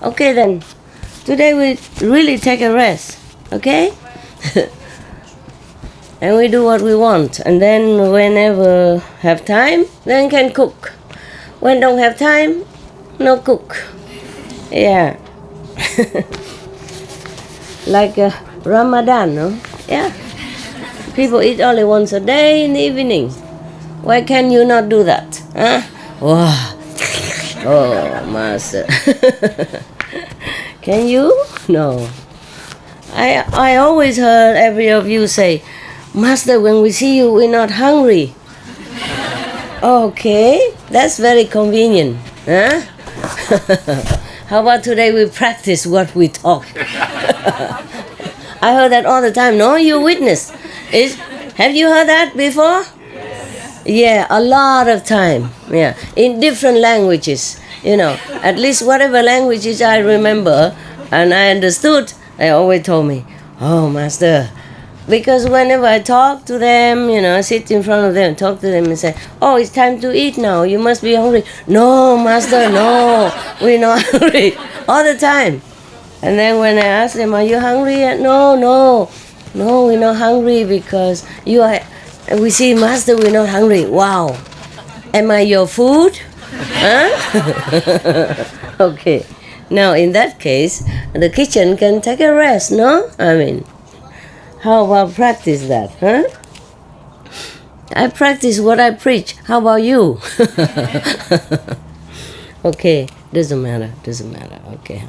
Okay then. Today we really take a rest. Okay? And we do what we want. And then whenever have time, then can cook. When don't have time, no cook. Yeah. Like Ramadan, no? Yeah. People eat only once a day in the evening. Why can you not do that? Huh? Wow. Oh, Master. Can you? No. I always heard every of you say, Master, when we see you, we're not hungry. Okay, that's very convenient. Huh? How about today we practice what we talk? I heard that all the time. No, you witness. Have you heard that before? Yeah, a lot of time. Yeah, in different languages. You know, at least whatever languages I remember and I understood, they always told me, oh, Master. Because whenever I talk to them, you know, I sit in front of them, talk to them and say, oh, it's time to eat now. You must be hungry. No, Master, no, we're not hungry. All the time. And then when I ask them, are you hungry yet? No, we're not hungry because we see, Master, we're not hungry. Wow. Am I your food? Huh? Okay. Now, in that case, the kitchen can take a rest, no? I mean, how about practice that, huh? I practice what I preach. How about you? Okay, doesn't matter. Okay.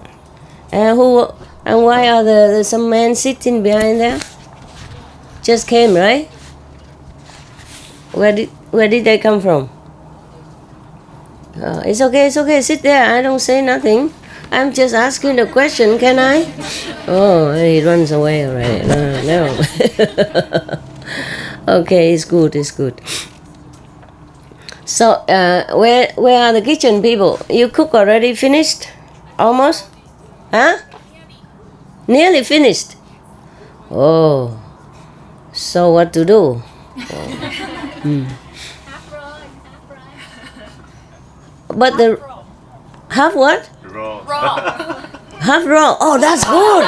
And why are there some men sitting behind there? Just came, right? Where did they come from? It's okay. Sit there. I don't say nothing. I'm just asking the question. Can I? Oh, he runs away already. No. Okay, it's good. So, where are the kitchen people? You cook already finished? Almost? Huh? Nearly finished. Oh. So what to do? Oh. But the half what? Raw. Half raw. Oh, that's good.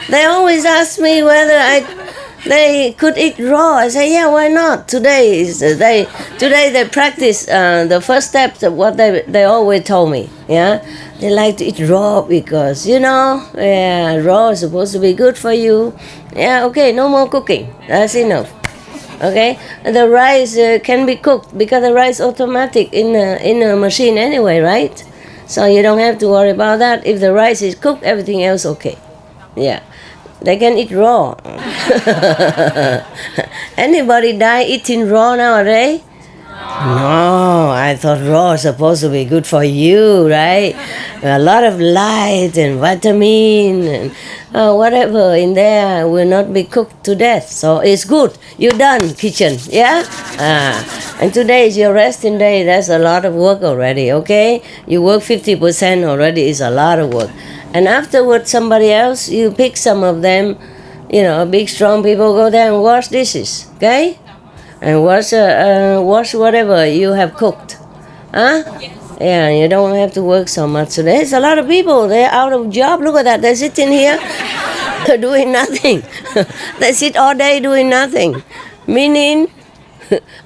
They always ask me whether they could eat raw. I say, yeah, why not? Today they practice the first steps of what they always told me. Yeah, they like to eat raw because raw is supposed to be good for you. Yeah, okay, no more cooking. That's enough. Okay, the rice can be cooked because the rice automatic in a machine anyway, right? So you don't have to worry about that. If the rice is cooked, everything else okay. Yeah, they can eat raw. Anybody die eating raw nowadays? No, I thought raw is supposed to be good for you, right? A lot of light and vitamin and whatever in there will not be cooked to death. So it's good. You're done, kitchen, yeah? And today is your resting day. That's a lot of work already, okay? You work 50% already. It's a lot of work. And afterwards, somebody else, you pick some of them, big, strong people, go there and wash dishes, okay? And wash whatever you have cooked. Huh? Yes. Yeah, you don't have to work so much today. There's a lot of people, they're out of job. Look at that, they're sitting here doing nothing. They sit all day doing nothing, meaning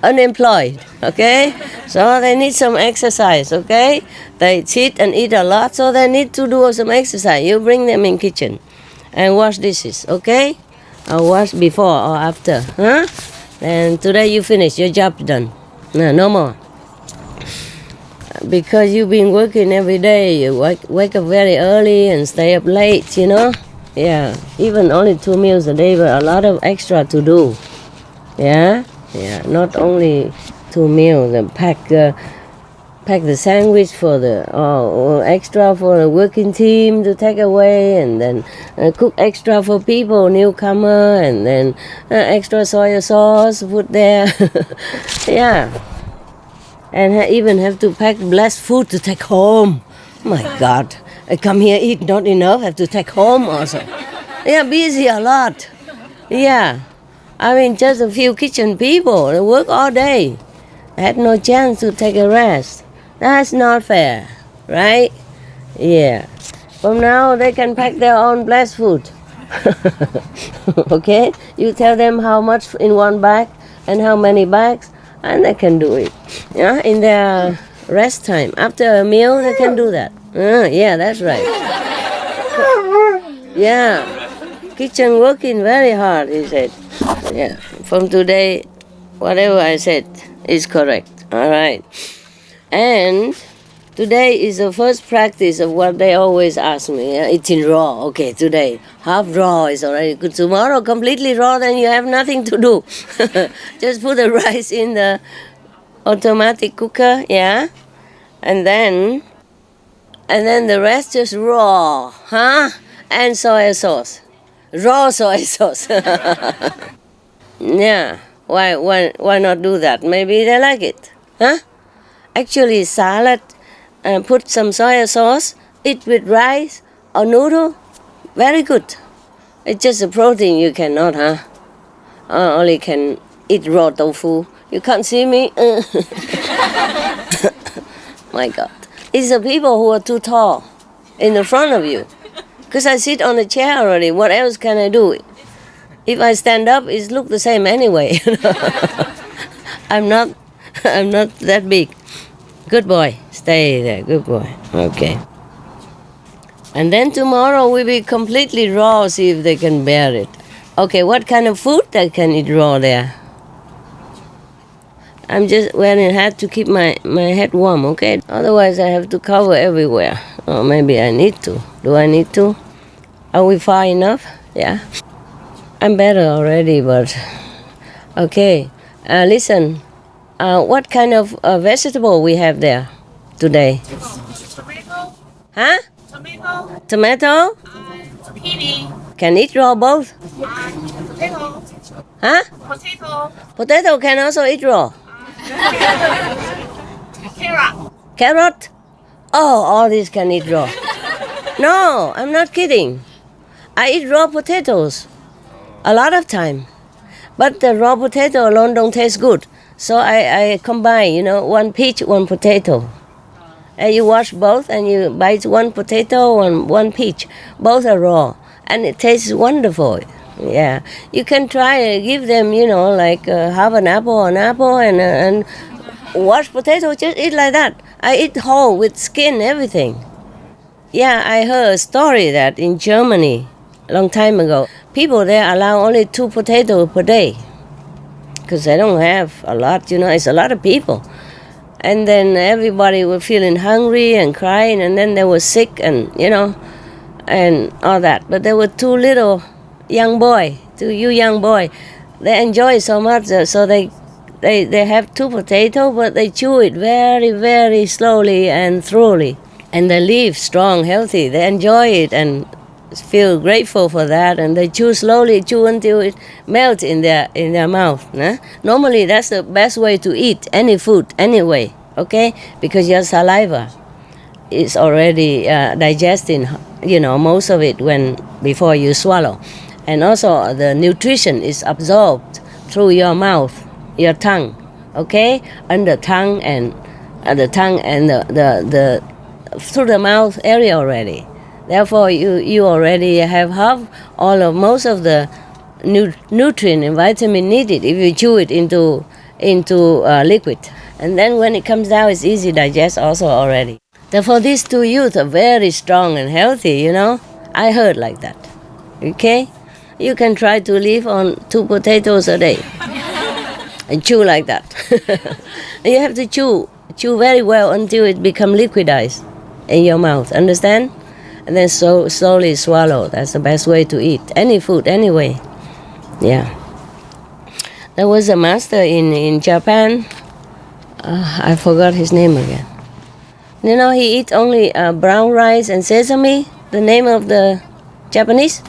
unemployed, okay? So they need some exercise, okay? They sit and eat a lot, so they need to do some exercise. You bring them in kitchen and wash dishes, okay? Or wash before or after, huh? And today you finish, your job done. No more. Because you've been working every day, you wake up very early and stay up late, Yeah, even only 2 meals a day, but a lot of extra to do. Yeah, not only 2 meals, and pack the sandwich for the extra for the working team to take away, and then cook extra for people, newcomer, and then extra soy sauce put there. Yeah, and even have to pack blessed food to take home. My God, I come here eat not enough, have to take home also. Yeah, busy a lot. Yeah, I mean just a few kitchen people, they work all day. I had no chance to take a rest. That's not fair, right? Yeah. From now they can pack their own blessed food. Okay? You tell them how much in one bag and how many bags, and they can do it. Yeah, in their rest time. After a meal, they can do that. Yeah, that's right. Yeah. Kitchen working very hard, he said. Yeah. From today, whatever I said is correct. All right. And today is the first practice of what they always ask me. Eating raw. Okay, today. Half raw is already good. Tomorrow, completely raw, then you have nothing to do. Just put the rice in the automatic cooker, yeah? And then the rest just raw, huh? And soy sauce. Raw soy sauce. Yeah. Why not do that? Maybe they like it. Huh? Actually, salad, put some soy sauce, eat with rice or noodle, very good. It's just a protein you cannot, huh? Only can eat raw tofu. You can't see me? My God. It's the people who are too tall in the front of you. Because I sit on a chair already. What else can I do? If I stand up, it looks the same anyway. I'm not that big. Good boy. Stay there. Good boy. Okay. And then tomorrow we'll be completely raw, see if they can bear it. Okay, what kind of food they can eat raw there? I'm just wearing a hat to keep my head warm, okay? Otherwise I have to cover everywhere. Or maybe I need to. Do I need to? Are we far enough? Yeah. I'm better already, but... Okay. Listen. What kind of vegetable we have there today? Tomato. Huh? Tomato. Tomato? Zucchini. Can eat raw both? Potato. Huh? Potato. Potato can also eat raw. Carrot. Carrot? Oh, all these can eat raw. No, I'm not kidding. I eat raw potatoes a lot of time. But the raw potato alone don't taste good. So I combine, one peach, one potato. And you wash both and you bite one potato and one peach. Both are raw. And it tastes wonderful. Yeah. You can try, give them, like half an apple and wash potato, just eat like that. I eat whole with skin, everything. Yeah, I heard a story that in Germany, a long time ago, people there allow only 2 potatoes per day. Because they don't have a lot, it's a lot of people. And then everybody was feeling hungry and crying, and then they were sick and, and all that. But there were 2 little young boys, 2 young boys. They enjoy it so much, so they have 2 potatoes, but they chew it very, very slowly and thoroughly. And they live strong, healthy. They enjoy it and feel grateful for that, and they chew slowly, chew until it melts in their mouth. Nah? Normally, that's the best way to eat any food anyway, okay? Because your saliva is already digesting, most of it before you swallow, and also the nutrition is absorbed through your mouth, your tongue, okay, under tongue and the tongue and the through the mouth area already. Therefore, you already have most of the nutrient and vitamin needed if you chew it into liquid. And then when it comes down, it's easy to digest also already. Therefore, these 2 youth are very strong and healthy, I heard like that. Okay? You can try to live on 2 potatoes a day and chew like that. You have to chew very well until it becomes liquidized in your mouth. Understand? And then slowly swallow. That's the best way to eat any food anyway. Yeah. There was a master in Japan. I forgot his name again. He eats only brown rice and sesame. The name of the Japanese?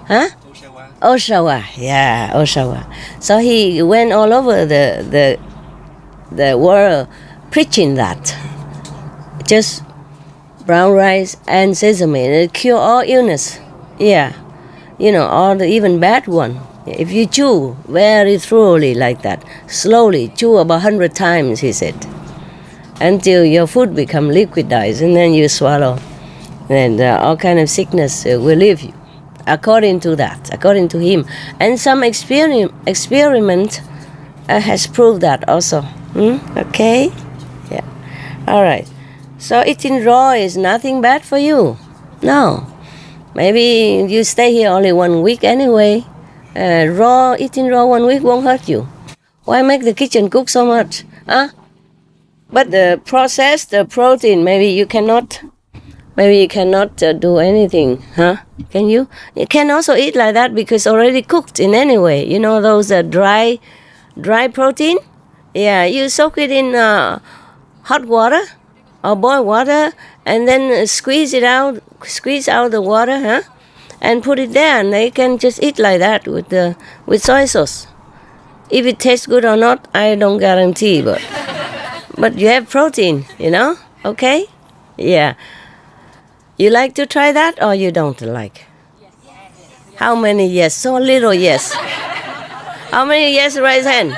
Huh? Oshawa. Yeah, Oshawa. So he went all over the world preaching that. Just brown rice and sesame, and it cure all illness. Yeah, all the even bad one. If you chew very thoroughly like that, slowly, chew about 100 times, he said. until your food become liquidized, and then you swallow. And all kind of sickness will leave you, according to that, according to him. And some experiment has proved that also. Okay? Yeah. All right. So eating raw is nothing bad for you. No. Maybe you stay here only 1 week anyway. Eating raw 1 week won't hurt you. Why make the kitchen cook so much? Huh? But the processed protein, maybe you cannot do anything, huh? Can you? You can also eat like that because already cooked in any way. You know those dry protein? Yeah, you soak it in hot water or boiled water, and then squeeze out the water, huh? And put it there, and they can just eat like that with soy sauce. If it tastes good or not, I don't guarantee, but you have protein, you know? Okay? Yeah. You like to try that or you don't like? How many yes? So little yes. How many yes? Raise hand.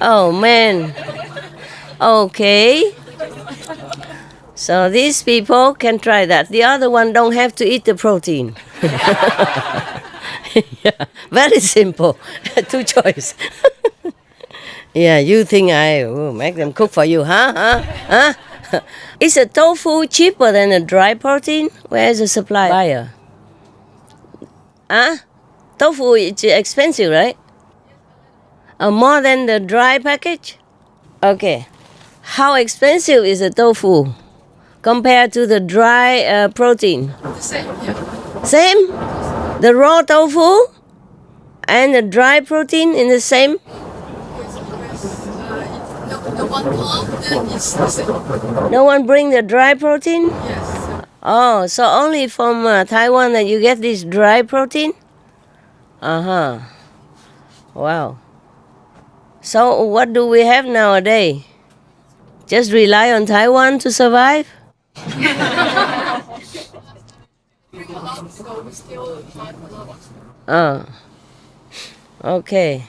Oh man. Okay. So these people can try that. The other one don't have to eat the protein. Yeah, very simple. Two choice. Yeah, you think I will make them cook for you, huh? Is a tofu cheaper than a dry protein? Where is the supply buyer? Huh? Tofu is expensive, right? More than the dry package? Okay. How expensive is the tofu compared to the dry protein? The same, yeah. Same? The raw tofu and the dry protein in the same? The one come, then it's the same. No one bring the dry protein? Yes. Oh, so only from Taiwan that you get this dry protein? Uh-huh. Wow. So what do we have nowadays? Just rely on Taiwan to survive? Okay.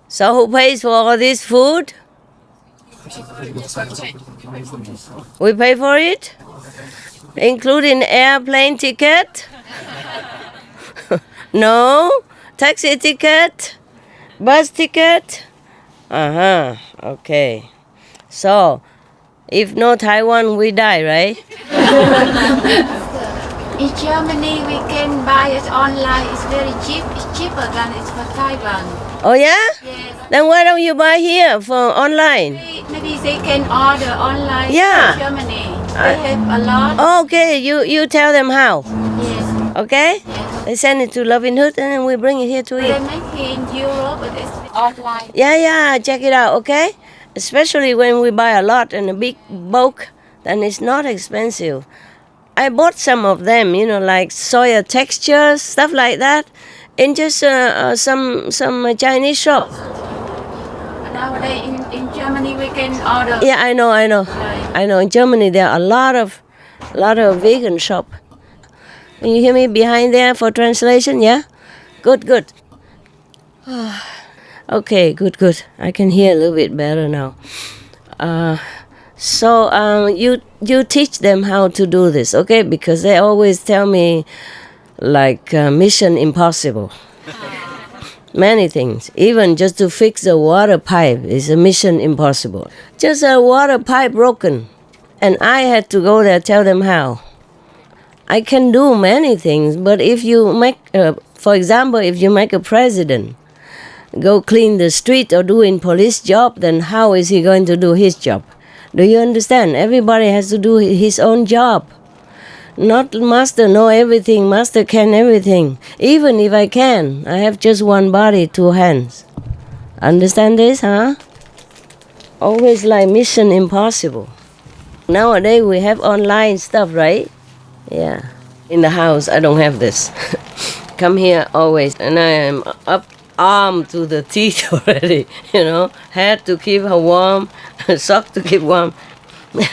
So who pays for all this food? We pay for it? Including airplane ticket? No? Taxi ticket? Bus ticket? Okay. So, if no Taiwan, we die, right? In Germany, we can buy it online. It's very cheap. It's cheaper than it's for Taiwan. Oh yeah? Yes. Then why don't you buy here for online? Maybe they can order online Yeah. from Germany. They have a lot. Okay, you tell them how. Yes. Okay? Yes. They send it to Loving Hood and then we bring it here to They you. make it in Europe, but it's online. Yeah, check it out, okay? Especially when we buy a lot in a big bulk, then it's not expensive. I bought some of them, like soya textures, stuff like that, in just some Chinese shop. Nowadays in Germany, we can order. Yeah, I know. In Germany, there are a lot of vegan shop. Can you hear me behind there for translation? Yeah? Good. Okay, good. I can hear a little bit better now. So you teach them how to do this, okay? Because they always tell me like mission impossible. Many things. Even just to fix a water pipe is a mission impossible. Just a water pipe broken. And I had to go there tell them how. I can do many things, but if you make, for example, if you make a president go clean the street or doing police job, then how is he going to do his job? Do you understand? Everybody has to do his own job. Not master know everything, master can everything. Even if I can, I have just one body, two hands. Understand this, huh? Always like mission impossible. Nowadays we have online stuff, right? Yeah. In the house, I don't have this. Come here always, and I am up arm to the teeth already, Hat to keep her warm, sock to keep warm,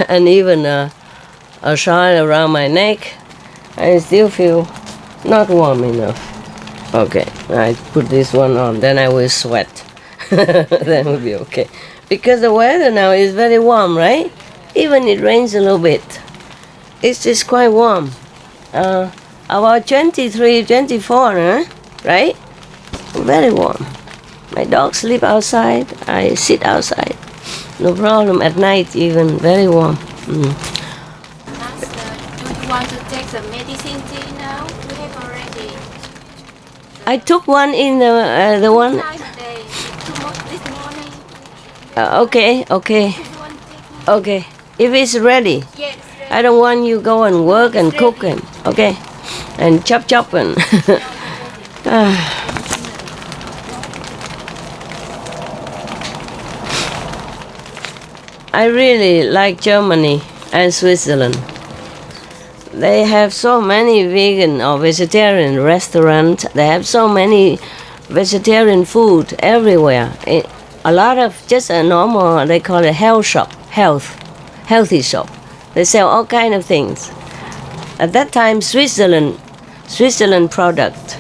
and even a shawl around my neck. I still feel not warm enough. Okay, I put this one on, then I will sweat. Then we'll be okay. Because the weather now is very warm, right? Even it rains a little bit. It's just quite warm. About 23, 24, huh? Right? Very warm. My dogs sleep outside. I sit outside. No problem. At night even, very warm. Master, do you want to take the medicine tea now? We have already. I took one in the one... Time a day. This morning. Okay. Okay. If it's ready. Yes. I don't want you go and work and cook and... Okay. And chop and... I really like Germany and Switzerland. They have so many vegan or vegetarian restaurants. They have so many vegetarian food everywhere. A lot of just a normal, they call it healthy shop. They sell all kind of things. At that time, Switzerland product,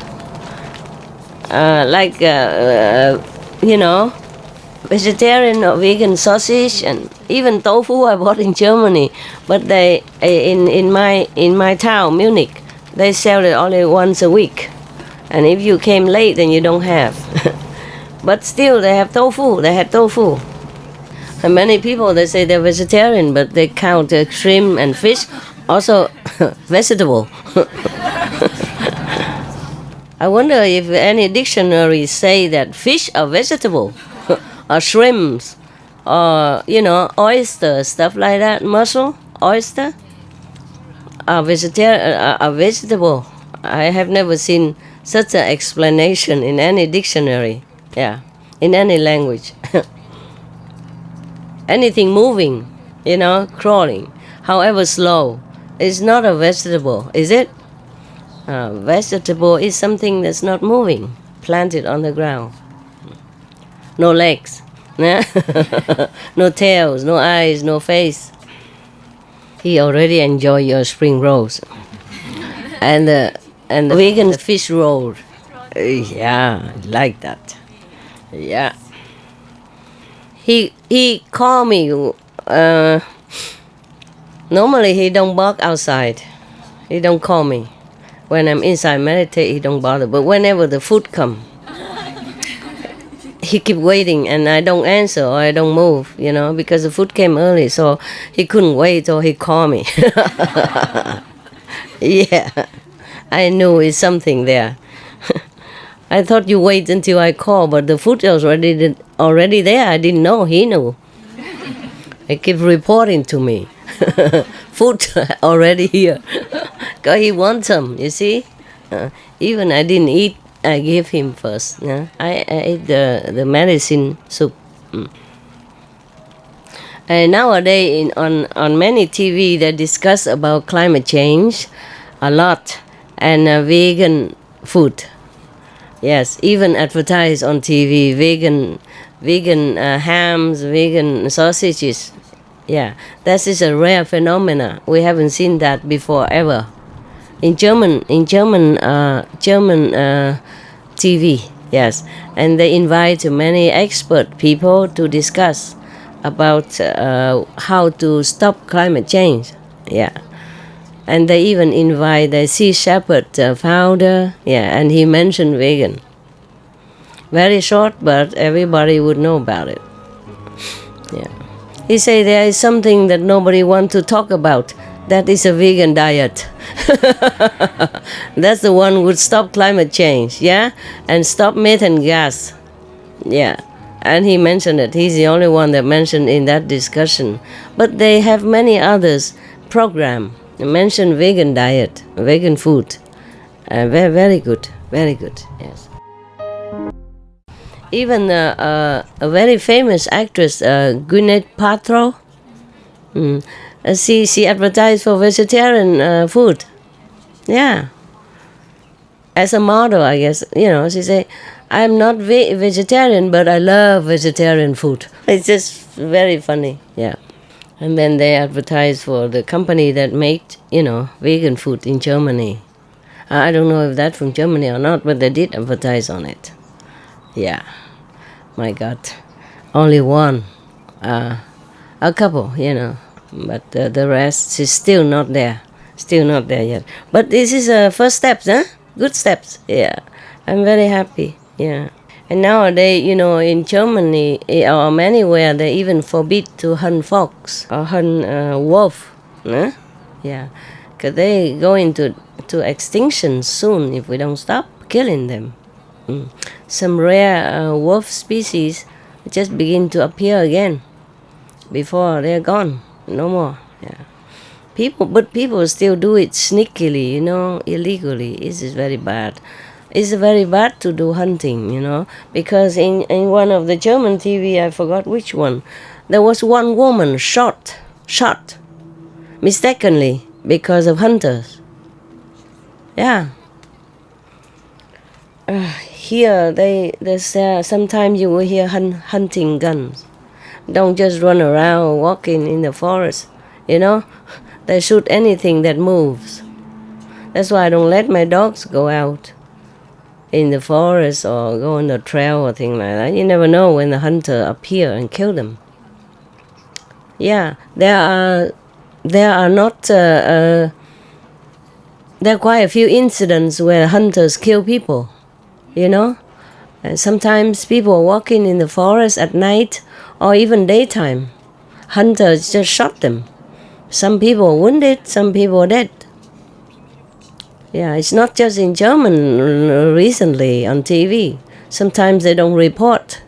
vegetarian or vegan sausage and even tofu I bought in Germany, but they in my town Munich they sell it only once a week, and if you came late then you don't have. But still they have tofu. They had tofu, and many people they say they're vegetarian, but they count shrimp and fish also vegetable. I wonder if any dictionaries say that fish are vegetable. Or shrimps, or oyster, stuff like that. Mussel, oyster, are vegetable. I have never seen such an explanation in any dictionary. Yeah, in any language. Anything moving, crawling, however slow, is not a vegetable, is it? Vegetable is something that's not moving, planted on the ground. No legs, no tails, no eyes, no face. He already enjoy your spring rolls, and the vegan fish roll. Yeah, like that. Yeah. He call me. Normally he don't bark outside. He don't call me. When I'm inside meditate, he don't bother. But whenever the food come, he keep waiting and I don't answer or I don't move, because the food came early, so he couldn't wait or he called me. Yeah, I knew it's something there. I thought you wait until I call, but the food was already there. I didn't know. He knew. He keep reporting to me. Food already here. Because he wants some, you see. Even I didn't eat. I gave him first. Yeah? I ate the medicine soup. And nowadays on many TV they discuss about climate change a lot and vegan food. Yes, even advertise on TV vegan hams, vegan sausages. Yeah, that is a rare phenomena. We haven't seen that before ever. In German TV, yes, and they invite many expert people to discuss about how to stop climate change. Yeah, and they even invite the Sea Shepherd founder. Yeah, and he mentioned vegan. Very short, but everybody would know about it. Yeah, he say there is something that nobody wants to talk about. That is a vegan diet. That's the one would stop climate change, yeah? And stop methane gas. Yeah. And he mentioned it. He's the only one that mentioned in that discussion. But they have many others program. They mention vegan diet, vegan food. Very, very good. Very good, yes. Even a very famous actress, Gwyneth Paltrow, she advertised for vegetarian food. Yeah. As a model, I guess. She say, I'm not vegetarian, but I love vegetarian food. It's just very funny. Yeah. And then they advertise for the company that made, vegan food in Germany. I don't know if that's from Germany or not, but they did advertise on it. Yeah. My God. Only one. A couple, but the rest is still not there yet. But this is first steps, good steps. Yeah, I'm very happy. Yeah, and nowadays, in Germany or anywhere, they even forbid to hunt fox or hunt wolf. Yeah, because they go into extinction soon if we don't stop killing them. Some rare wolf species just begin to appear again before they're gone. No more. Yeah. People still do it sneakily, illegally. It is very bad. It's very bad to do hunting, because in one of the German TV, I forgot which one, there was one woman shot mistakenly because of hunters. Yeah. Here, sometimes you will hear hunting guns. Don't just run around walking in the forest, They shoot anything that moves. That's why I don't let my dogs go out in the forest or go on the trail or thing like that. You never know when the hunter appear and kill them. Yeah, there are quite a few incidents where hunters kill people, And sometimes people are walking in the forest at night or even daytime. Hunters just shot them. Some people are wounded, some people are dead. Yeah, it's not just in German recently on TV. Sometimes they don't report,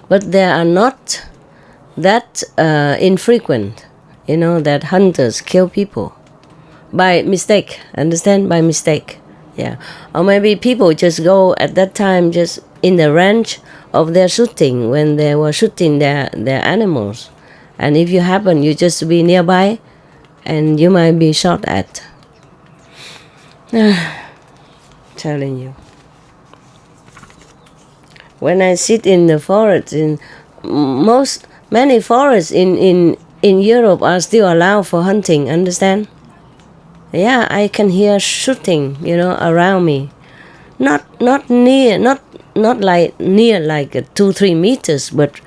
But they are not that infrequent, that hunters kill people by mistake, understand? By mistake, yeah. Or maybe people just go at that time just in the range of their shooting when they were shooting their animals. And if you happen, you just be nearby and you might be shot at. Telling you. When I sit in the forest, many forests in Europe are still allowed for hunting, understand? Yeah, I can hear shooting, around me. Not near, not like near like 2-3 meters, but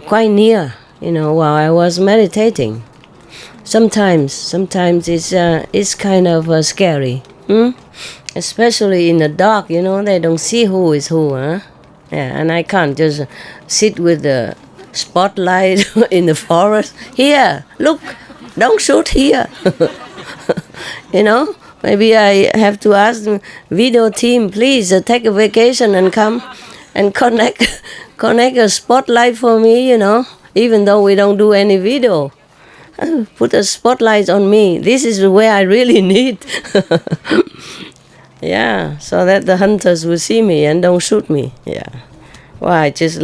quite near, while I was meditating. Sometimes it's kind of scary, especially in the dark. They don't see who is who, Yeah, and I can't just sit with the spotlight in the forest. Here, look, don't shoot here. Maybe I have to ask the video team, please take a vacation and come and connect a spotlight for me, even though we don't do any video. Put a spotlight on me. This is where I really need. Yeah, so that the hunters will see me and don't shoot me. Yeah. Well, I just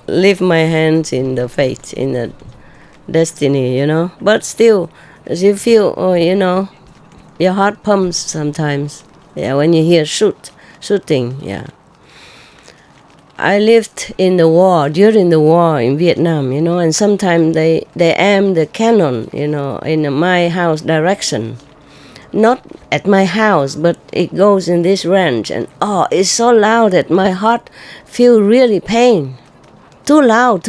leave my hands in the fate, in the destiny, But still, as you feel, your heart pumps sometimes. Yeah, when you hear shooting, yeah. I lived in the war, during the war in Vietnam, and sometimes they aim the cannon, in my house direction. Not at my house, but it goes in this range, and it's so loud that my heart feel really pain. Too loud.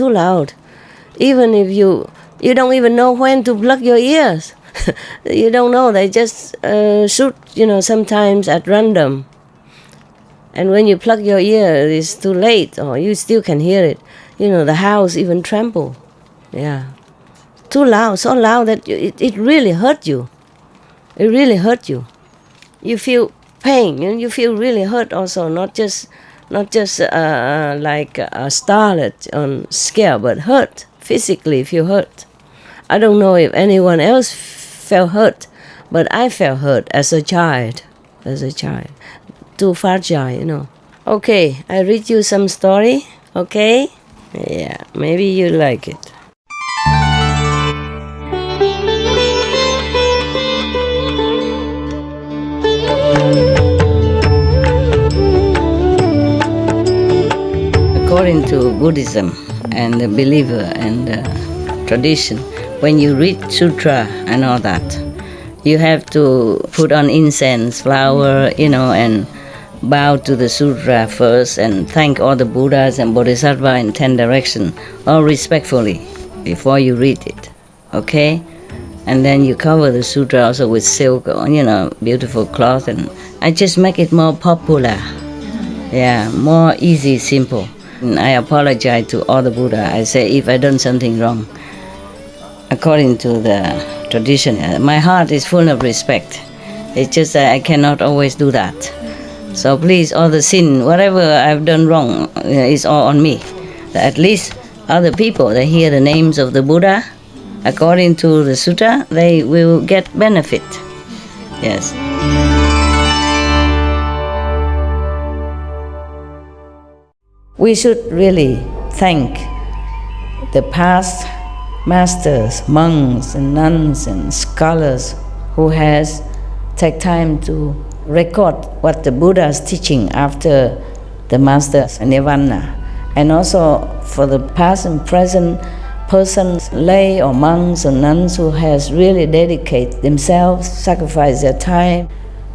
Even if you don't even know when to plug your ears. You don't know, they just shoot, sometimes at random. And when you plug your ear, it's too late, or you still can hear it. The house even tremble. Yeah. Too loud, so loud that it really hurt you. It really hurt you. You feel pain, you feel really hurt also, not just like a starlet on scare, but hurt, physically feel hurt. I don't know if anyone else felt hurt, but I felt hurt as a child. Too fragile, Okay, I read you some story, okay? Yeah, maybe you like it. According to Buddhism and the believer and the tradition, when you read sutra and all that, you have to put on incense, flower, and bow to the sutra first and thank all the Buddhas and Bodhisattvas in 10 directions, all respectfully, before you read it, okay? And then you cover the sutra also with silk, or, beautiful cloth, and I just make it more popular. Yeah, more easy, simple. And I apologize to all the Buddha. I say if I done something wrong, according to the tradition, my heart is full of respect. It's just that I cannot always do that. So please, all the sin, whatever I've done wrong, is all on me. At least other people, they hear the names of the Buddha, according to the sutta, they will get benefit. Yes. We should really thank the past masters, monks and nuns and scholars who has take time to record what the Buddha is teaching after the master's nirvana. And also for the past and present persons, lay or monks or nuns who has really dedicated themselves, sacrificed their time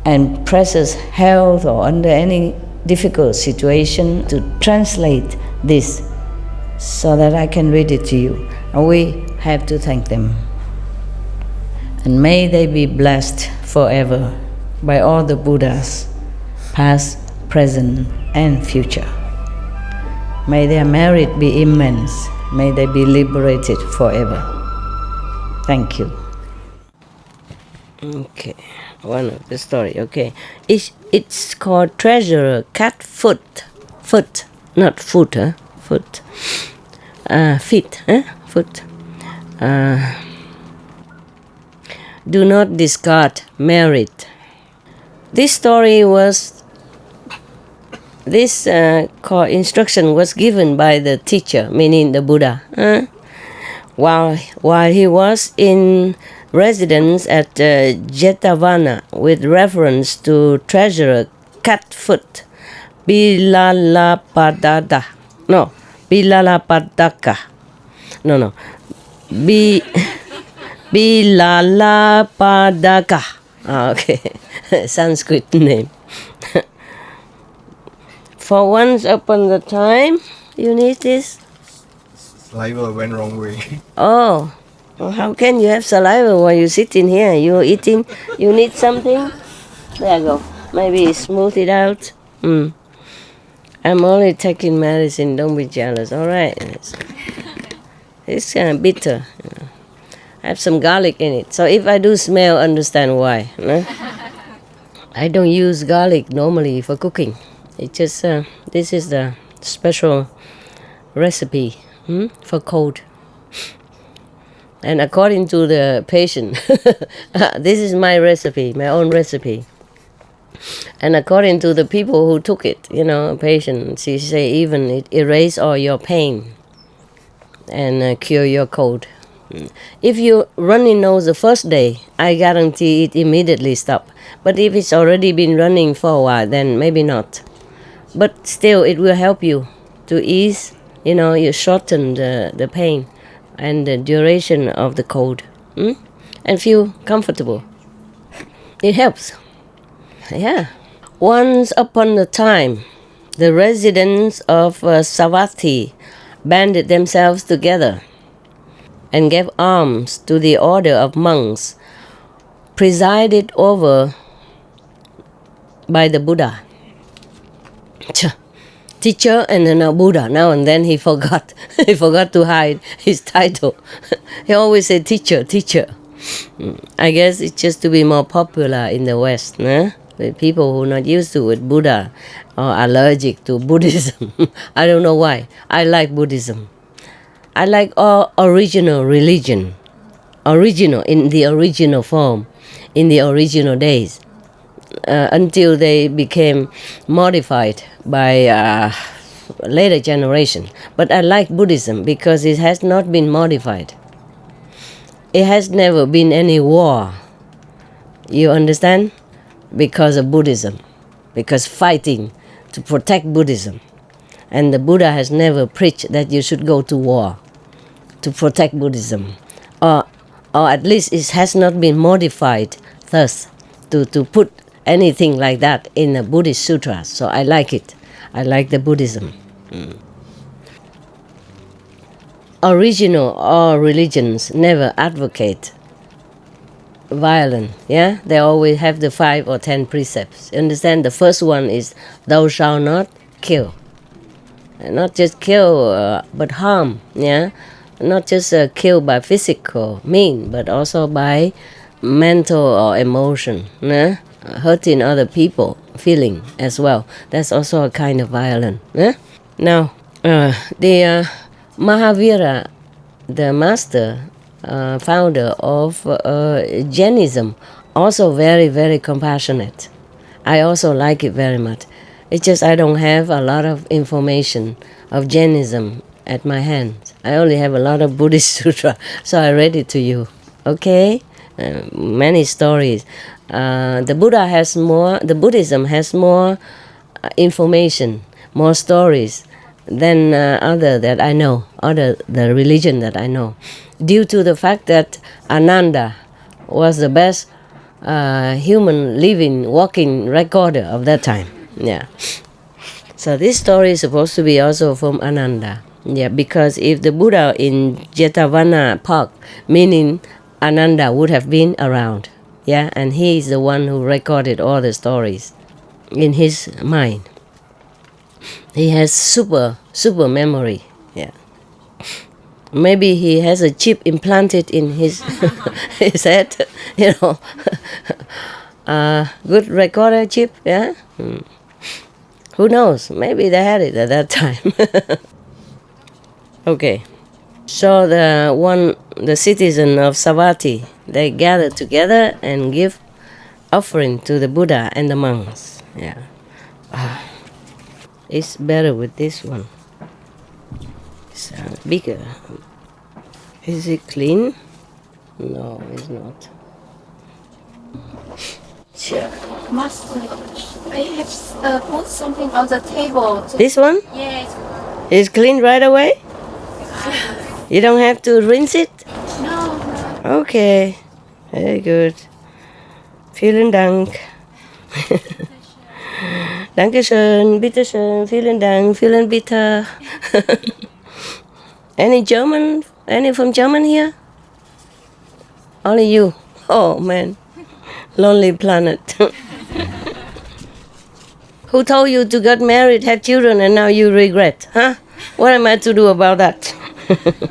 and precious health or under any difficult situation to translate this so that I can read it to you. And we have to thank them. And may they be blessed forever by all the Buddhas, past, present, and future. May their merit be immense. May they be liberated forever. Thank you. Okay, one of the story. Okay, it's called Treasurer Cat Foot. Foot, not foot, huh? Foot. Feet, huh? Foot. Do not discard merit. This story was, this instruction was given by the teacher, meaning the Buddha, while he was in residence at Jetavana with reference to Treasurer Catfoot Bilalapadaka. Bilalapadaka. Okay, Sanskrit name. For once upon a time, you need this? Saliva went wrong way. Oh, well, how can you have saliva while you sit in here? You're eating, you need something? There you go. Maybe smooth it out. I'm only taking medicine, don't be jealous, all right? It's kind of bitter. I have some garlic in it. So if I do smell, understand why. No? I don't use garlic normally for cooking. It just, this is the special recipe for cold. And according to the patient, this is my recipe, my own recipe. And according to the people who took it, patient, she say even it erase all your pain and cure your cold. If you runny nose the first day, I guarantee it immediately stop. But if it's already been running for a while, then maybe not. But still, it will help you to ease, you shorten the pain and the duration of the cold, and feel comfortable. It helps. Yeah. Once upon a time, the residents of Savatthi banded themselves together and gave alms to the order of monks presided over by the Buddha. Teacher and then a Buddha. Now and then he forgot. He forgot to hide his title. He always said teacher, teacher. I guess it's just to be more popular in the West, nah? With people who are not used to it, Buddha, or allergic to Buddhism. I don't know why. I like Buddhism. I like all original religion. Original, in the original form, in the original days. Until they became modified by later generation. But I like Buddhism because it has not been modified. It has never been any war. You understand? Because of Buddhism. Because fighting to protect Buddhism. And the Buddha has never preached that you should go to war to protect Buddhism. Or at least it has not been modified thus to put anything like that in the Buddhist sutras. So I like it. I like the Buddhism. Original all religions never advocate violence. Yeah, they always have the 5 or 10 precepts. You understand? The first one is thou shalt not kill. And not just kill, but harm. Yeah, not just kill by physical mean, but also by mental or emotion. Yeah? Hurting other people, feeling as well. That's also a kind of violence. Yeah? Now, the Mahavira, the master, founder of Jainism, also very, very compassionate. I also like it very much. It's just I don't have a lot of information of Jainism at my hand. I only have a lot of Buddhist sutra, so I read it to you. Okay? Many stories. The Buddhism has more information, more stories than the religion that I know. Due to the fact that Ananda was the best human living, walking recorder of that time. Yeah. So this story is supposed to be also from Ananda. Yeah, because if the Buddha in Jetavana Park, meaning Ananda would have been around. Yeah, and he is the one who recorded all the stories in his mind. He has super memory. Yeah. Maybe he has a chip implanted in his his head, you know. Good recorder chip, yeah. Who knows? Maybe they had it at that time. Okay. So the citizen of Savatthi, they gather together and give offering to the Buddha and the monks. Yeah. It's better with this one. It's bigger. Is it clean? No, it's not. Sure. Master, I have put something on the table. This one? Yes. It's clean right away? You don't have to rinse it? No. Okay. Very good. Vielen Dank. Dankeschön, bitteschön, vielen Dank, vielen bitte. Any German? Any from German here? Only you. Oh man. Lonely planet. Who told you to get married, have children, and now you regret? Huh? What am I to do about that? Maybe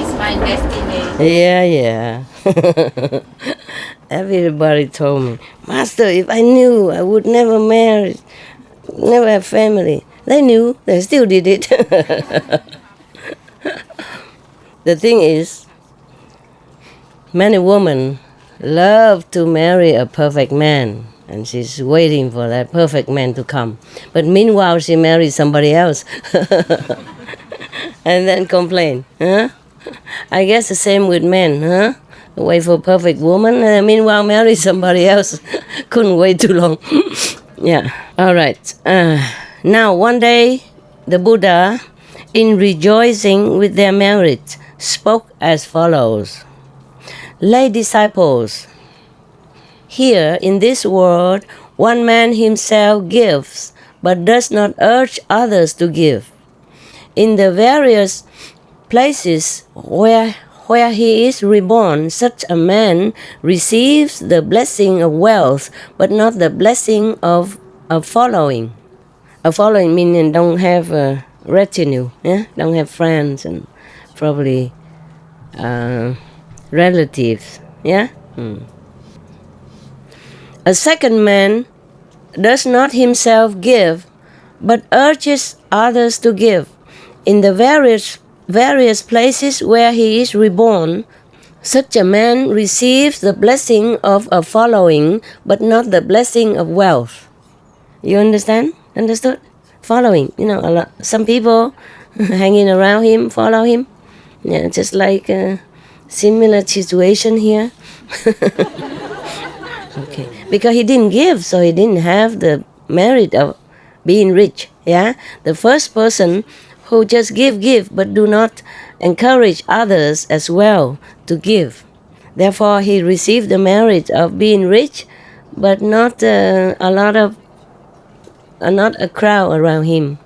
it's my destiny. Yeah. Everybody told me, Master, if I knew, I would never marry, never have family. They knew, they still did it. The thing is, many women love to marry a perfect man, and she's waiting for that perfect man to come. But meanwhile, she marries somebody else. And then complain. Huh? I guess the same with men, huh? Wait for a perfect woman, and meanwhile marry somebody else. Couldn't wait too long. Yeah, all right. Now, one day, the Buddha, in rejoicing with their marriage, spoke as follows. Lay disciples, here in this world, one man himself gives, but does not urge others to give. In the various places where he is reborn, such a man receives the blessing of wealth, but not the blessing of following. A following meaning don't have a retinue, yeah? Don't have friends and probably relatives, yeah? A second man does not himself give, but urges others to give. In the various places where he is reborn, such a man receives the blessing of a following, but not the blessing of wealth. You understand? Understood? Following. You know, a lot, some people hanging around him, follow him. Yeah, just like a similar situation here. Okay. Because he didn't give, so he didn't have the merit of being rich. Yeah? The first person who just give, but do not encourage others as well to give. Therefore, he received the merit of being rich, but not not a crowd around him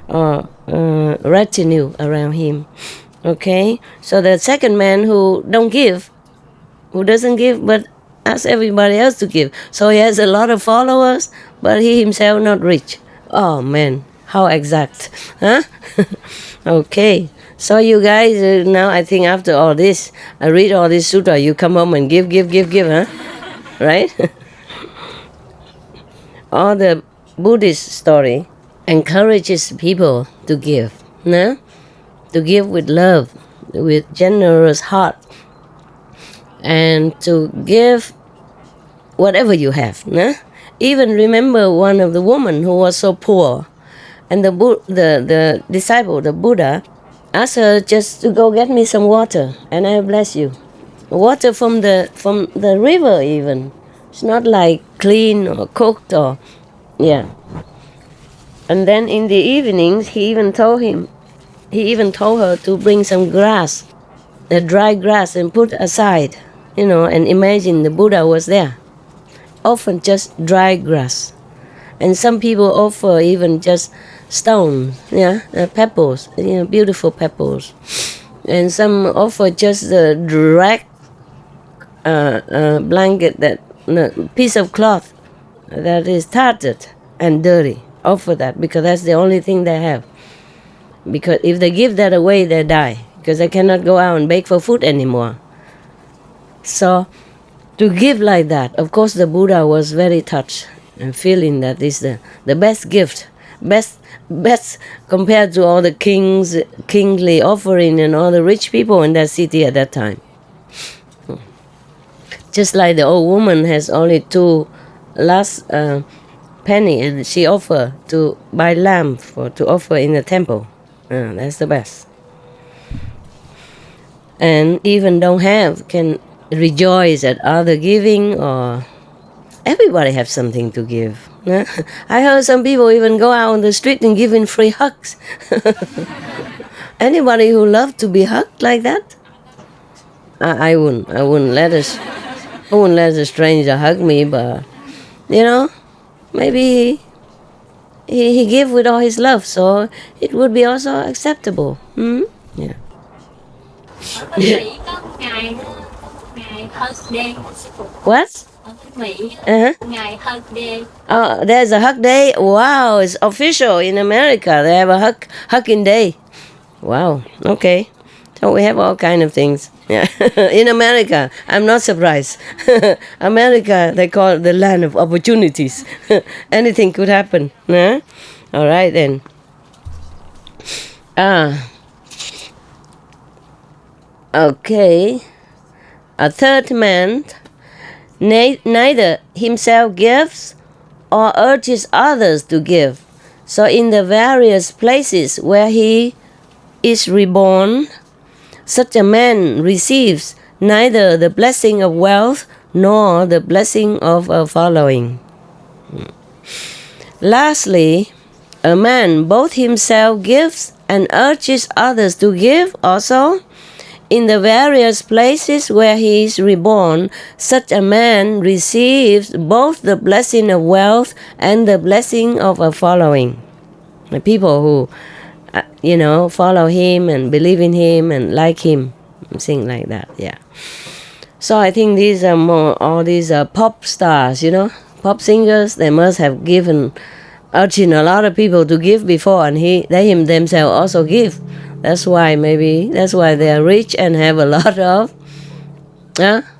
or retinue around him. Okay, so the second man who doesn't give, but asks everybody else to give. So he has a lot of followers, but he himself not rich. Oh man, how exact, huh? Okay, so you guys, now I think after all this, I read all this sutta, you come home and give, huh? Right? All the Buddhist story encourages people to give, no? To give with love, with generous heart, and to give whatever you have, no? Even remember one of the women who was so poor, and the disciple, the Buddha, asked her just to go get me some water, and I bless you. Water from the river even. It's not like clean or cooked or, yeah. And then in the evenings, he even told her to bring some grass, the dry grass, and put aside, and imagine the Buddha was there. Often just dry grass. And some people offer even just stones, pebbles, beautiful pebbles. And some offer just the direct blanket, piece of cloth that is tattered and dirty. Offer that because that's the only thing they have. Because if they give that away, they die. Because they cannot go out and beg for food anymore. So, to give like that, of course the Buddha was very touched and feeling that is the best gift, best compared to all the kingly offering and all the rich people in that city at that time. Just like the old woman has only 2 last penny, and she offered to buy lamb to offer in the temple. That's the best. And even don't have, can rejoice at other giving, or everybody have something to give. I heard some people even go out on the street and giving free hugs. Anybody who love to be hugged like that? I wouldn't let a stranger hug me, but maybe he give with all his love, so it would be also acceptable. Yeah. What? Oh, there's a hug day. Wow, it's official in America. They have a hugging day. Wow. Okay. So we have all kind of things. Yeah. In America, I'm not surprised. America, they call it the land of opportunities. Anything could happen. Huh? All right then. Okay. A third man neither himself gives or urges others to give. So in the various places where he is reborn, such a man receives neither the blessing of wealth nor the blessing of a following. Lastly, a man both himself gives and urges others to give also. In the various places where he is reborn, such a man receives both the blessing of wealth and the blessing of a following. The people who, follow him and believe in him and like him, things like that, yeah. So I think these are all these pop stars, pop singers, they must have urging a lot of people to give before, and they themselves also give. That's why they are rich and have a lot of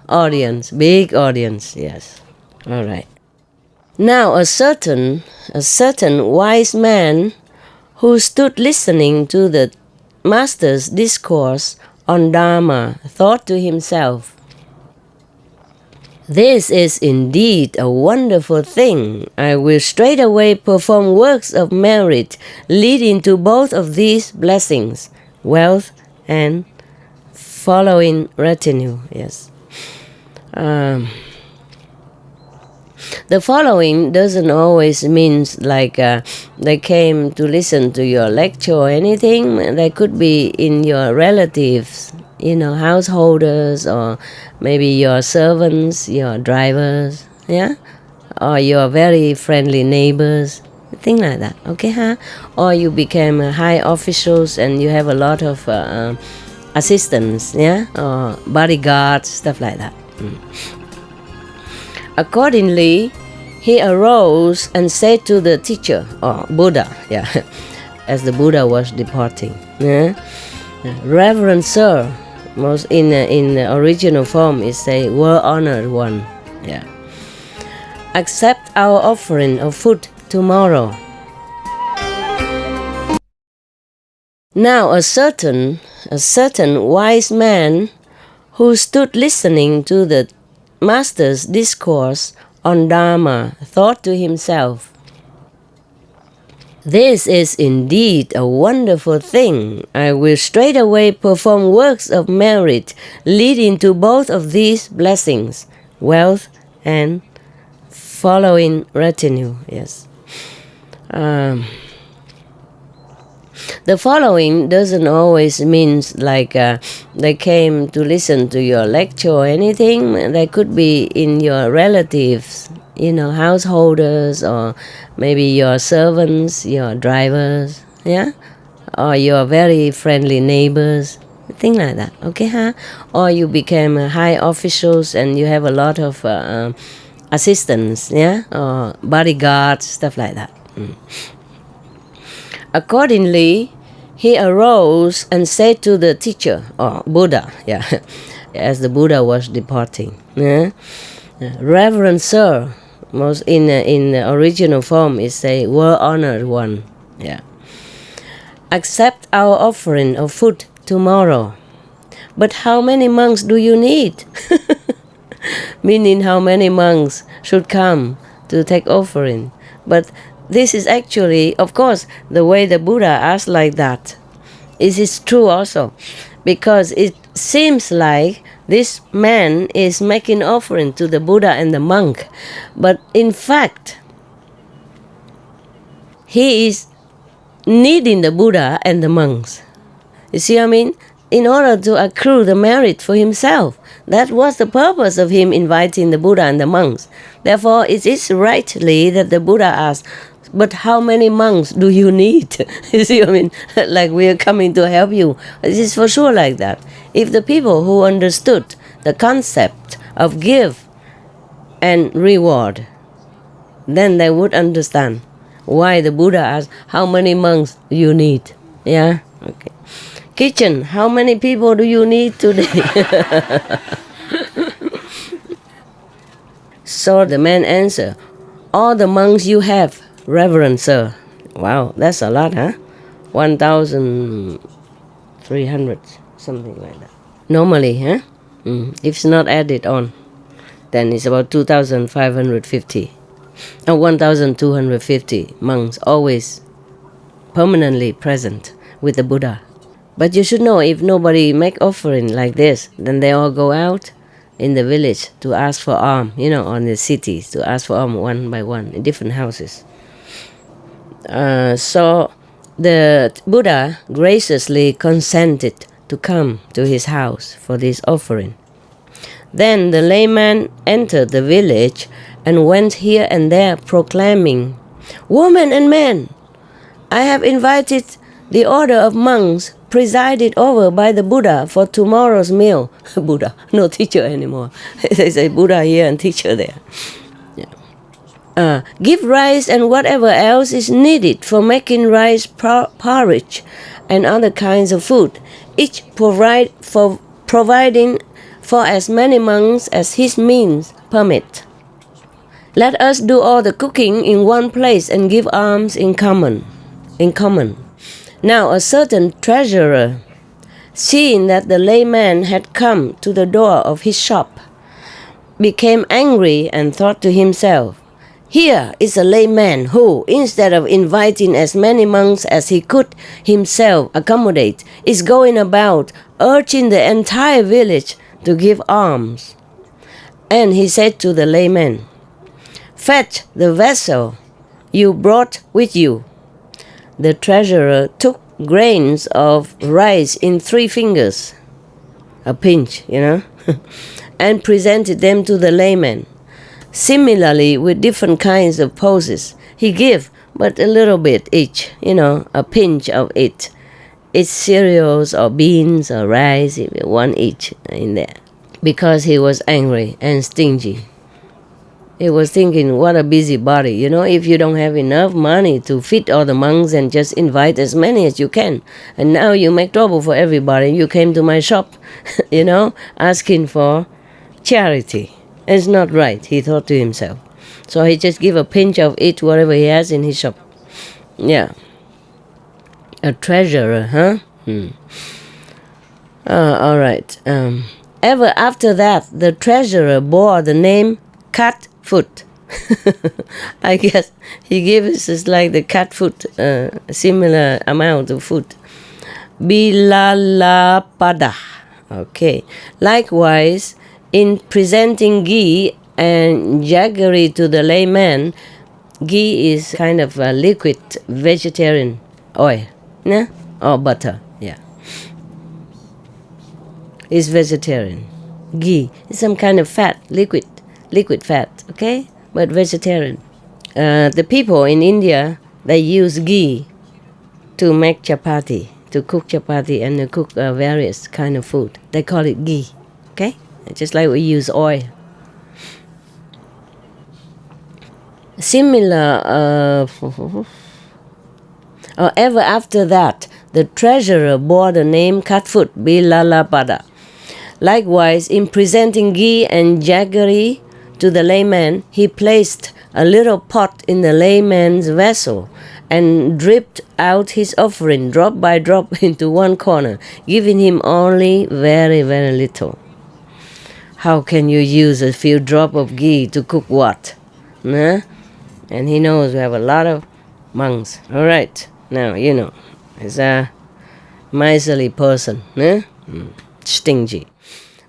audience, big audience, yes. All right. Now a certain wise man who stood listening to the master's discourse on Dharma thought to himself, "This is indeed a wonderful thing. I will straightway perform works of merit leading to both of these blessings, wealth and following retinue." Yes. The following doesn't always mean like they came to listen to your lecture or anything. They could be in your relatives householders, or maybe your servants, your drivers, yeah, or your very friendly neighbors, thing like that, okay, huh? Or you became high officials and you have a lot of assistants, yeah, or bodyguards, stuff like that. Accordingly, he arose and said to the teacher, or Buddha, yeah, as the Buddha was departing, yeah, Reverend Sir, most in the original form is say, well honored one, yeah, accept our offering of food tomorrow. Now a certain wise man who stood listening to the master's discourse on Dharma thought to himself, this is indeed a wonderful thing. I will straightway perform works of merit leading to both of these blessings, wealth and following retinue. Yes. The following doesn't always means like they came to listen to your lecture or anything. They could be in your relatives, householders, or maybe your servants, your drivers, yeah, or your very friendly neighbors, thing like that, okay, huh? Or you became high officials and you have a lot of assistants, yeah, or bodyguards, stuff like that. Accordingly, he arose and said to the teacher, or Buddha, yeah, as the Buddha was departing, yeah, Reverend Sir, most in the original form is say, well honored one, yeah, accept our offering of food tomorrow. But how many monks do you need? Meaning how many monks should come to take offering. But this is actually, of course, the way the Buddha asked like that. It is true also, because it seems like this man is making offering to the Buddha and the monk. But in fact, he is needing the Buddha and the monks. You see what I mean? In order to accrue the merit for himself. That was the purpose of him inviting the Buddha and the monks. Therefore, it is rightly that the Buddha asked, but how many monks do you need? You see what I mean? Like we are coming to help you. It is for sure like that. If the people who understood the concept of give and reward, then they would understand why the Buddha asked, how many monks do you need? Yeah? Okay. Kitchen, how many people do you need today? So the man answered, all the monks you have, Reverend Sir. Wow, that's a lot, huh? 1,300, something like that. Normally, huh? If it's not added on, then it's about 2,550. 1,250 monks always permanently present with the Buddha. But you should know, if nobody make offering like this, then they all go out in the village to ask for alms, on the cities, to ask for alms one by one in different houses. So the Buddha graciously consented to come to his house for this offering. Then the layman entered the village and went here and there proclaiming, women and men, I have invited the order of monks presided over by the Buddha for tomorrow's meal. Buddha, no teacher anymore. They say Buddha here and teacher there. Yeah. Give rice and whatever else is needed for making rice porridge and other kinds of food, each providing for as many monks as his means permit. Let us do all the cooking in one place and give alms in common. Now a certain treasurer, seeing that the layman had come to the door of his shop, became angry and thought to himself, here is a layman who, instead of inviting as many monks as he could himself accommodate, is going about urging the entire village to give alms. And he said to the layman, fetch the vessel you brought with you. The treasurer took grains of rice in 3 fingers, a pinch, and presented them to the layman. Similarly, with different kinds of poses, he gave but a little bit each, a pinch of it. It's cereals or beans or rice, one each in there. Because he was angry and stingy. He was thinking, what a busybody. If you don't have enough money to feed all the monks and just invite as many as you can, and now you make trouble for everybody, you came to my shop, asking for charity. It's not right, he thought to himself. So he just give a pinch of it, whatever he has in his shop. Yeah. A treasurer, huh? All right. Ever after that, the treasurer bore the name Cat Foot. I guess he gives us like the cat foot, similar amount of food. Bilalapadaka. Okay. Likewise, in presenting ghee and jaggery to the layman, ghee is kind of a liquid vegetarian oil, or butter, yeah. It's vegetarian. Ghee is some kind of fat, liquid fat, okay? But vegetarian. The people in India, they use ghee to make chapati, to cook chapati and to cook various kind of food. They call it ghee, okay? Just like we use oil. Similar, ever after that, the treasurer bore the name Catfoot Bilalapadaka. Likewise, in presenting ghee and jaggery to the layman, he placed a little pot in the layman's vessel and dripped out his offering drop by drop into one corner, giving him only very, very little. How can you use a few drops of ghee to cook what? Nah? And he knows we have a lot of monks. All right. Now, he's a miserly person. Stingy.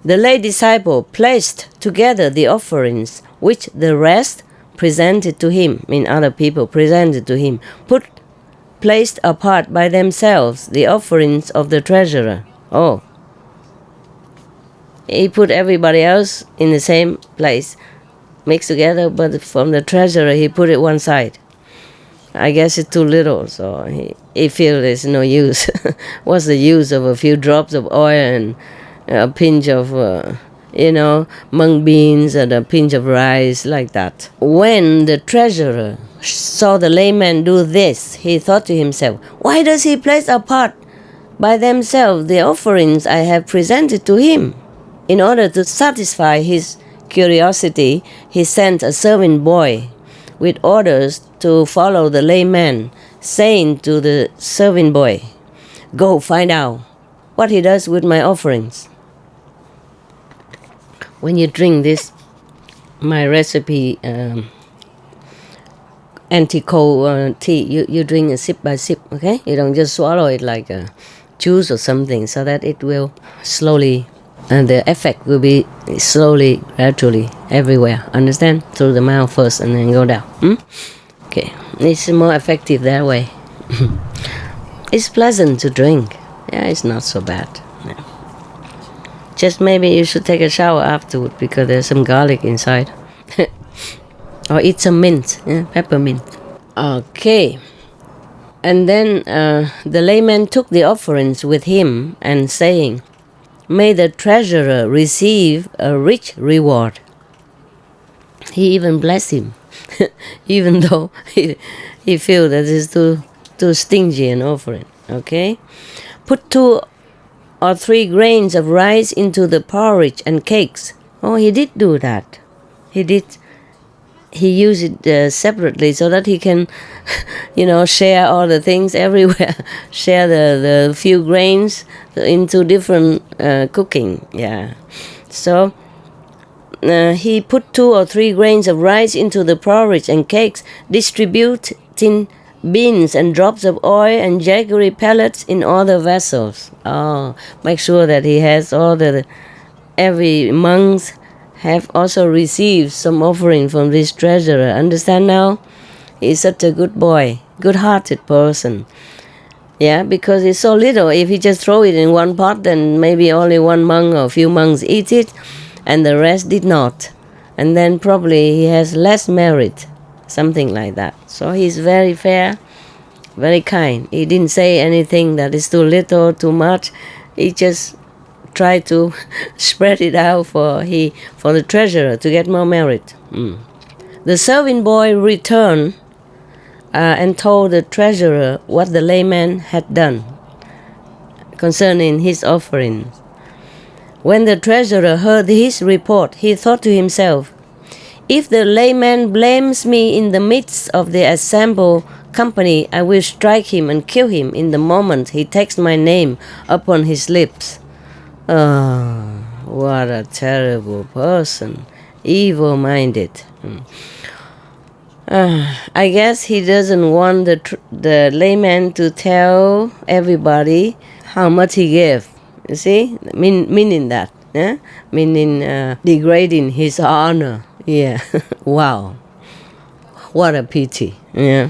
The lay disciple placed together the offerings which the rest presented to him, other people presented to him, placed apart by themselves the offerings of the treasurer. Oh. He put everybody else in the same place, mixed together, but from the treasurer he put it one side. I guess it's too little, so he feels there's no use. What's the use of a few drops of oil and a pinch of, mung beans and a pinch of rice, like that? When the treasurer saw the layman do this, he thought to himself, why does he place apart by themselves the offerings I have presented to him? In order to satisfy his curiosity, he sent a servant boy with orders to follow the layman, saying to the servant boy, go find out what he does with my offerings. When you drink this, my recipe, anti-cold tea, you drink a sip by sip, okay? You don't just swallow it like a juice or something, so that it will slowly, and the effect will be slowly, gradually, everywhere. Understand? Through the mouth first and then go down. Okay. It's more effective that way. It's pleasant to drink. Yeah, it's not so bad. Yeah. Just maybe you should take a shower afterward because there's some garlic inside. Or eat some mint, peppermint. Okay. And then the layman took the offerings with him and saying, may the treasurer receive a rich reward. He even blessed him, even though he feels that it's too stingy an offering. Okay? Put 2 or 3 grains of rice into the porridge and cakes. Oh, he did do that. He did. He used it separately so that he can, share all the things everywhere. Share the few grains into different cooking. Yeah. So he put 2 or 3 grains of rice into the porridge and cakes, distributing beans and drops of oil and jaggery pellets in all the vessels. Oh, make sure that he has every monks have also received some offering from this treasurer. Understand now? He's such a good boy, good-hearted person. Yeah, because it's so little. If he just throw it in one pot, then maybe only one monk or a few monks eat it, and the rest did not. And then probably he has less merit, something like that. So he's very fair, very kind. He didn't say anything that is too little, too much. He just tried to spread it out for the treasurer to get more merit. The serving boy returned and told the treasurer what the layman had done concerning his offering. When the treasurer heard his report, he thought to himself, "If the layman blames me in the midst of the assembled company, I will strike him and kill him in the moment he takes my name upon his lips." Oh, what a terrible person, evil-minded. I guess he doesn't want the layman to tell everybody how much he gave. You see, meaning that, yeah? Meaning degrading his honor. Yeah, wow, what a pity. Yeah.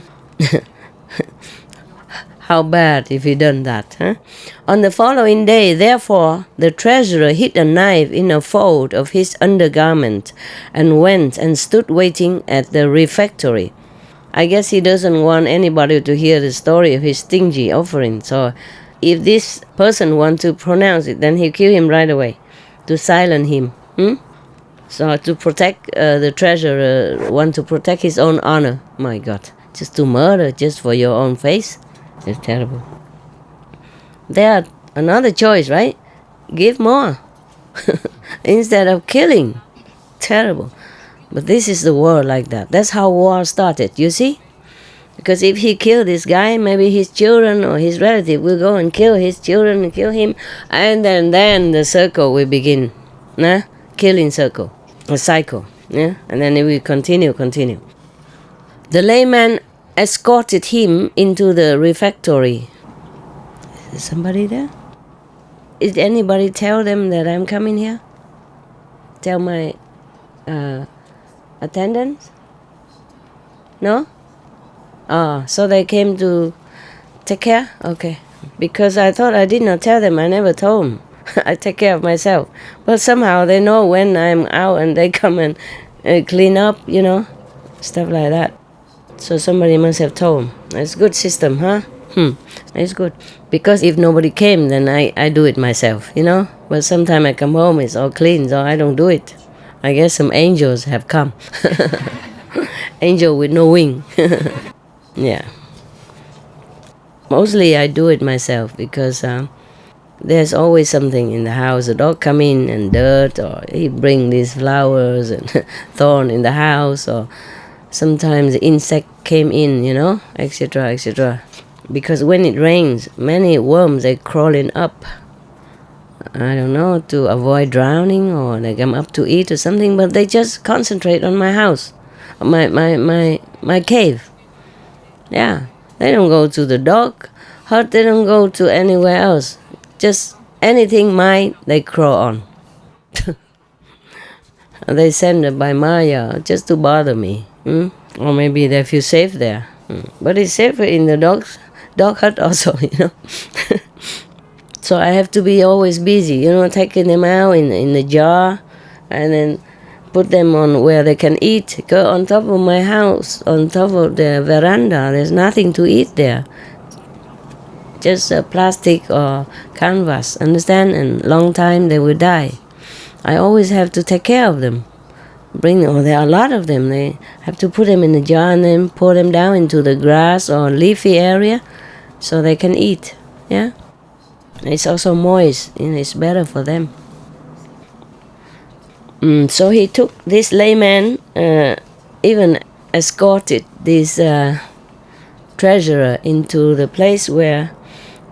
How bad if he done that, huh? On the following day, therefore, the treasurer hid a knife in a fold of his undergarment and went and stood waiting at the refectory. I guess he doesn't want anybody to hear the story of his stingy offering. So if this person wants to pronounce it, then he'll kill him right away to silence him. So to protect the treasurer, want to protect his own honor. My God, just to murder just for your own face. It's terrible. There another choice, right? Give more instead of killing. Terrible. But this is the war like that. That's how war started, you see? Because if he killed this guy, maybe his children or his relative will go and kill his children and kill him. And then the circle will begin. Nah? Killing circle. A cycle. Yeah? And then it will continue. The layman escorted him into the refectory. Is there somebody there? Did anybody tell them that I'm coming here? Tell my attendants? No? So they came to take care? Okay. Because I thought I did not tell them. I never told them. I take care of myself. But somehow they know when I'm out and they come and clean up, stuff like that. So somebody must have told him. It's a good system, huh? It's good. Because if nobody came, then I do it myself, But sometimes I come home, it's all clean, so I don't do it. I guess some angels have come. Angel with no wing. Yeah. Mostly I do it myself because there's always something in the house. A dog come in and dirt, or he bring these flowers and thorn in the house, or sometimes the insect came in, etc., etc. Because when it rains, many worms, they crawling up. I don't know, to avoid drowning, or they come up to eat or something, but they just concentrate on my house, my cave. Yeah, they don't go to the dog hut, they don't go to anywhere else. Just anything mine, they crawl on. They send it by Maya just to bother me. Or maybe they feel safe there. But it's safer in the dog hut also, So I have to be always busy, taking them out in the jar and then put them on where they can eat. Go on top of my house, on top of the veranda. There's nothing to eat there. Just plastic or canvas, understand? And long time they will die. I always have to take care of them. There are a lot of them. They have to put them in a jar and then pour them down into the grass or leafy area so they can eat. Yeah? It's also moist. It's better for them. So he took this layman, even escorted this treasurer into the place where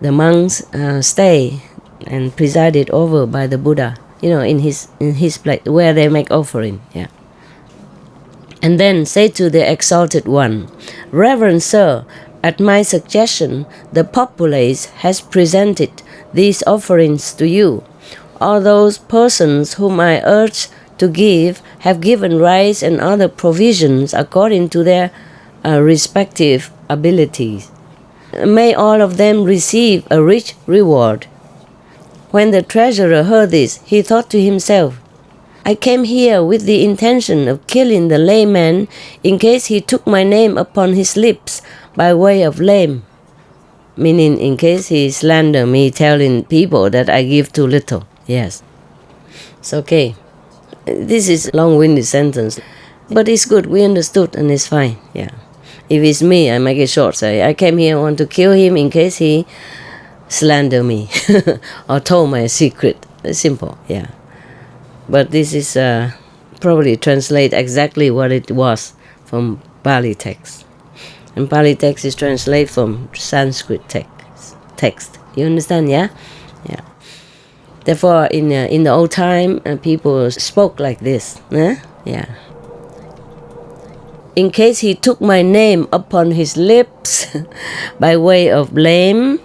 the monks stay and presided over by the Buddha. In his place where they make offering. Yeah. And then say to the exalted one, "Reverend Sir, at my suggestion, the populace has presented these offerings to you. All those persons whom I urge to give have given rice and other provisions according to their respective abilities." may all of them receive a rich reward. When the treasurer heard this, he thought to himself, I came here with the intention of killing the layman in case he took my name upon his lips by way of lame, meaning in case he slander me, telling people that I give too little. Yes. It's okay. This is a long-winded sentence, but it's good. We understood and it's fine. Yeah. If it's me, I make it short. Say, I came here, want to kill him in case he slander me or told my secret. It's simple. Yeah. But this is probably translate exactly what it was from Pali text. And Pali text is translated from Sanskrit text. You understand, yeah? Yeah. Therefore, in the old time, people spoke like this. Yeah. In case he took my name upon his lips by way of blame,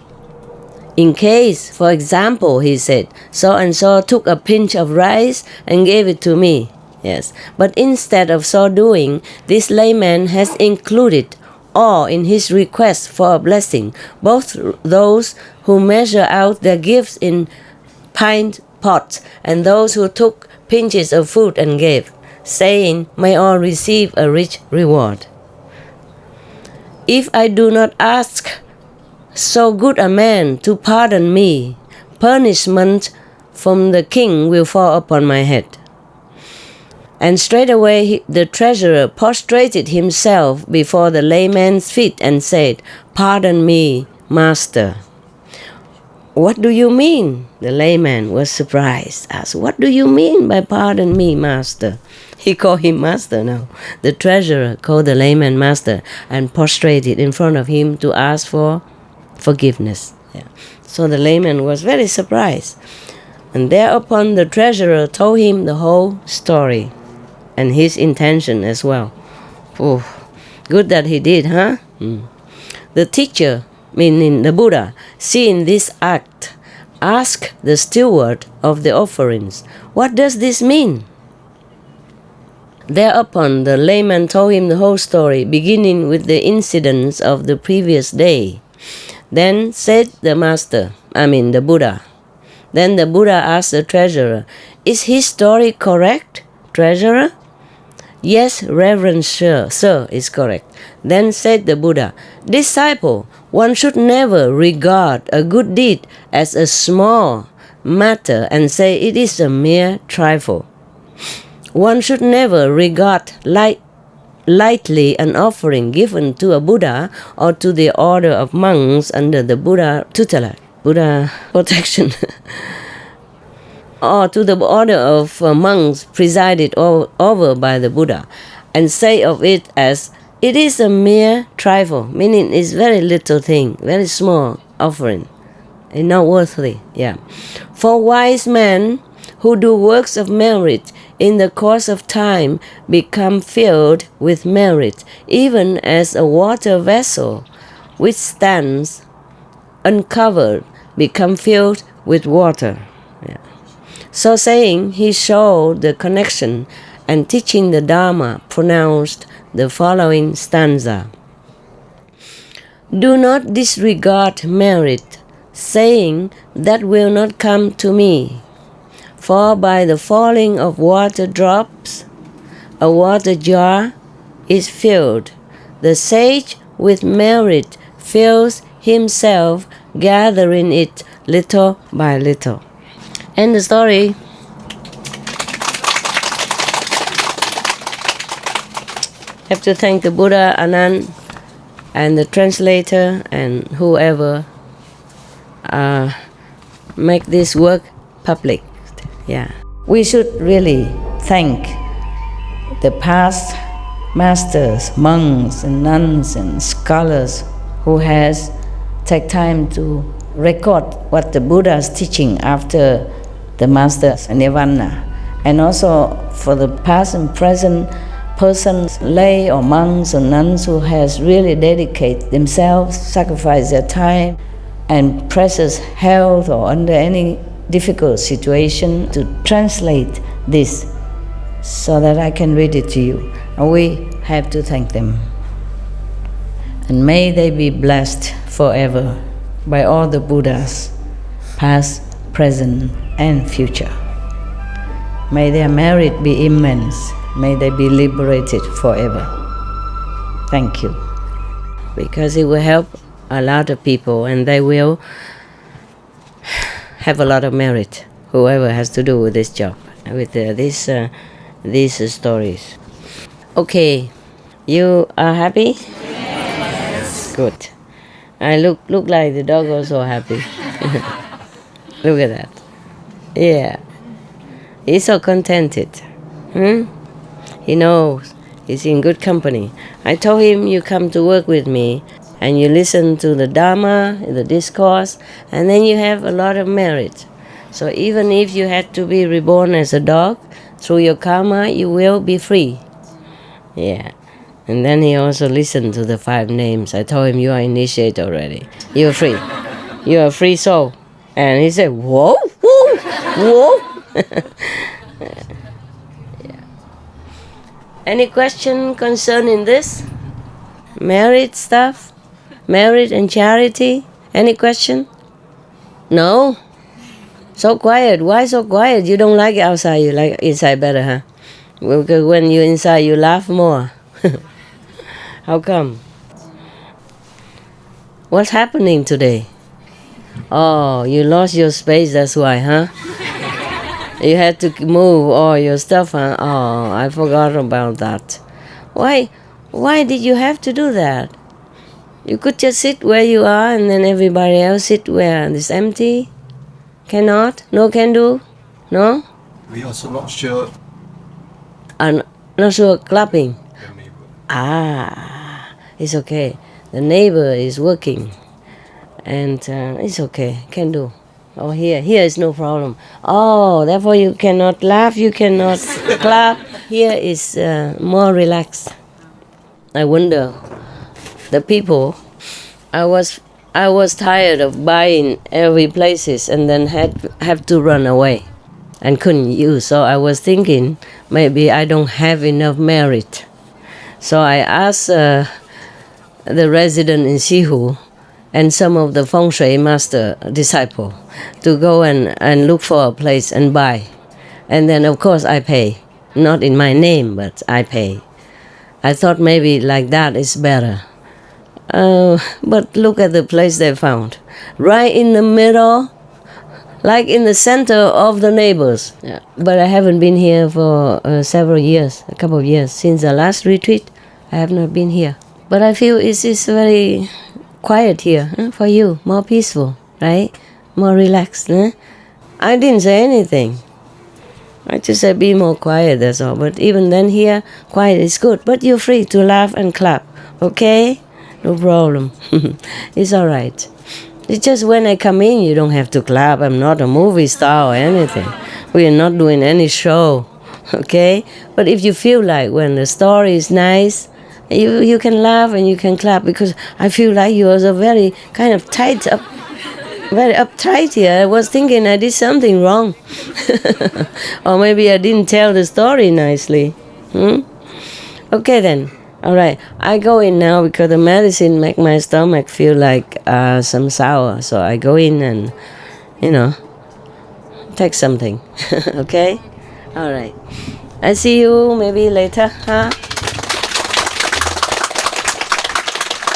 in case, for example, he said, so-and-so took a pinch of rice and gave it to me. Yes. But instead of so doing, this layman has included all in his request for a blessing, both those who measure out their gifts in pint pots and those who took pinches of food and gave, saying, may all receive a rich reward. If I do not ask so good a man to pardon me, punishment from the king will fall upon my head. And straightway the treasurer prostrated himself before the layman's feet and said, pardon me, master. What do you mean? The layman was surprised, asked, what do you mean by pardon me, master? He called him master now. The treasurer called the layman master and prostrated in front of him to ask for forgiveness. Yeah. So the layman was very surprised. And thereupon the treasurer told him the whole story and his intention as well. Oh, good that he did, huh? The teacher, meaning the Buddha, seeing this act, asked the steward of the offerings, what does this mean? Thereupon the layman told him the whole story, beginning with the incidents of the previous day. Then said the Buddha. Then the Buddha asked the treasurer, is his story correct, treasurer? Yes, reverend sir, is correct. Then said the Buddha, disciple, one should never regard a good deed as a small matter and say it is a mere trifle. One should never regard lightly an offering given to a Buddha or to the order of monks under the Buddha tutelage, Buddha protection, or to the order of monks presided over by the Buddha, and say of it as, it is a mere trifle, meaning it's very little thing, very small offering, and not worthy. Yeah. For wise men who do works of merit in the course of time become filled with merit, even as a water vessel which stands uncovered become filled with water. Yeah. So saying, he showed the connection and teaching the Dharma pronounced the following stanza. Do not disregard merit, saying that will not come to me. For by the falling of water drops, a water jar is filled. The sage with merit fills himself, gathering it little by little. End the story. I have to thank the Buddha, Anand, and the translator, and whoever make this work public. Yeah. We should really thank the past masters, monks and nuns and scholars who has take time to record what the Buddha is teaching after the master's nirvana, and also for the past and present persons, lay or monks or nuns who has really dedicated themselves, sacrificed their time and precious health or under any difficult situation to translate this so that I can read it to you. And we have to thank them. And may they be blessed forever by all the Buddhas, past, present, and future. May their merit be immense. May they be liberated forever. Thank you. Because it will help a lot of people and they will have a lot of merit, whoever has to do with this job, with these stories. Okay, you are happy? Yes. Good. I look like the dog also happy. Look at that. Yeah. He's so contented. He knows he's in good company. I told him you come to work with me and you listen to the Dharma, the discourse, and then you have a lot of merit. So even if you had to be reborn as a dog, through your karma, you will be free. Yeah. And then he also listened to the 5 names. I told him you are initiated already. You're free. You're a free soul. And he said, whoa, whoa, whoa. Yeah. Any question concerning this? Merit stuff? Merit and charity? Any question? No? So quiet. Why so quiet? You don't like it outside, you like inside better, huh? Because when you're inside, you laugh more. How come? What's happening today? Oh, you lost your space, that's why, huh? You had to move all your stuff, huh? Oh, I forgot about that. Why did you have to do that? You could just sit where you are and then everybody else sit where it's empty. Cannot? No can do? No? We also not sure. Not sure clapping. The neighbor. Ah, it's okay. The neighbor is working. And it's okay, can do. Oh, here is no problem. Oh, therefore you cannot laugh, you cannot clap. Here is more relaxed. I wonder, the people, I was tired of buying every places and then have to run away and couldn't use. So I was thinking maybe I don't have enough merit. So I asked the resident in Sihu and some of the feng shui master disciple to go and look for a place and buy. And then of course I pay. Not in my name, but I pay. I thought maybe like that is better. But look at the place they found. Right in the middle, like in the center of the neighbors. Yeah. But I haven't been here for several years, a couple of years. Since the last retreat, I have not been here. But I feel it's very quiet here for you, more peaceful, right? More relaxed. I didn't say anything. I just said be more quiet, that's all. But even then here, quiet is good. But you're free to laugh and clap, okay? No problem. It's all right. It's just when I come in, you don't have to clap. I'm not a movie star or anything. We are not doing any show, okay? But if you feel like when the story is nice, you can laugh and you can clap, because I feel like you are very kind of very uptight here. I was thinking I did something wrong. Or maybe I didn't tell the story nicely. Okay then. All right. I go in now because the medicine make my stomach feel like some sour. So I go in and, take something. Okay? All right. I see you maybe later, huh?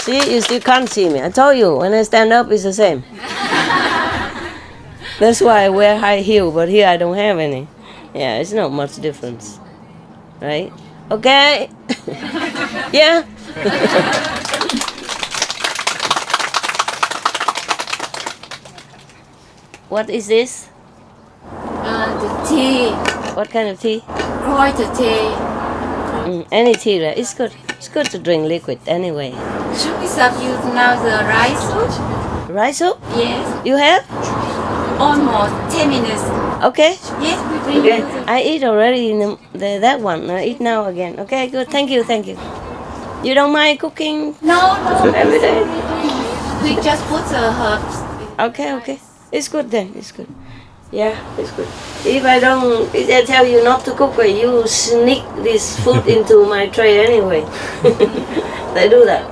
See, you still can't see me. I told you, when I stand up, it's the same. That's why I wear high heel, but here I don't have any. Yeah, it's not much difference. Right? Okay? Yeah? What is this? The tea. What kind of tea? Kräuter tea. Any tea, right? It's good. It's good to drink liquid anyway. Should we start use now the rice soup? Rice soup? Yes. You have? Almost 10 minutes. Okay. Yes, we bring Okay. you. I eat already in that one. I eat now again. Okay, good. Thank you. You don't mind cooking No. every day? We just put the herbs. Okay. It's good then. It's good. Yeah, it's good. If I tell you not to cook, you sneak this food into my tray anyway. They do that.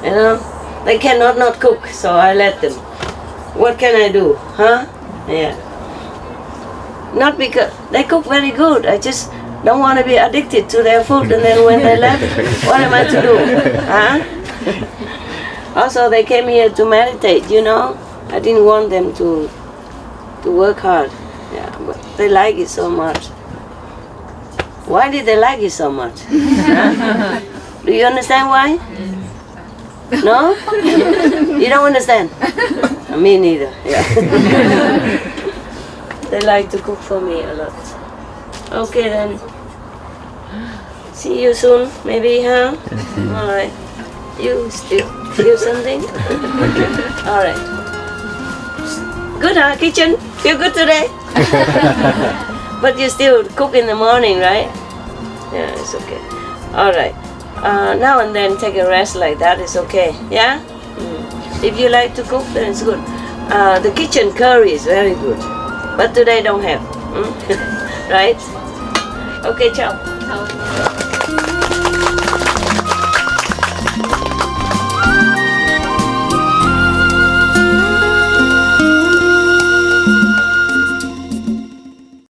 You know, they cannot not cook, so I let them. What can I do, huh? Yeah. Not because they cook very good. I just don't want to be addicted to their food, and then when they left, what am I to do, huh? Also, they came here to meditate. You know, I didn't want them to work hard. Yeah, but they like it so much. Why did they like it so much? Huh? Do you understand why? No? You don't understand? Me neither. Yeah. They like to cook for me a lot. Okay then. See you soon, maybe, huh? All right. You still feel something? All right. Good, huh? Kitchen? Feel good today? But you still cook in the morning, right? Yeah, it's okay. All right. Now and then take a rest like that is okay. Yeah? If you like to cook, then it's good. The kitchen curry is very good. But today don't have. Right? Okay, ciao.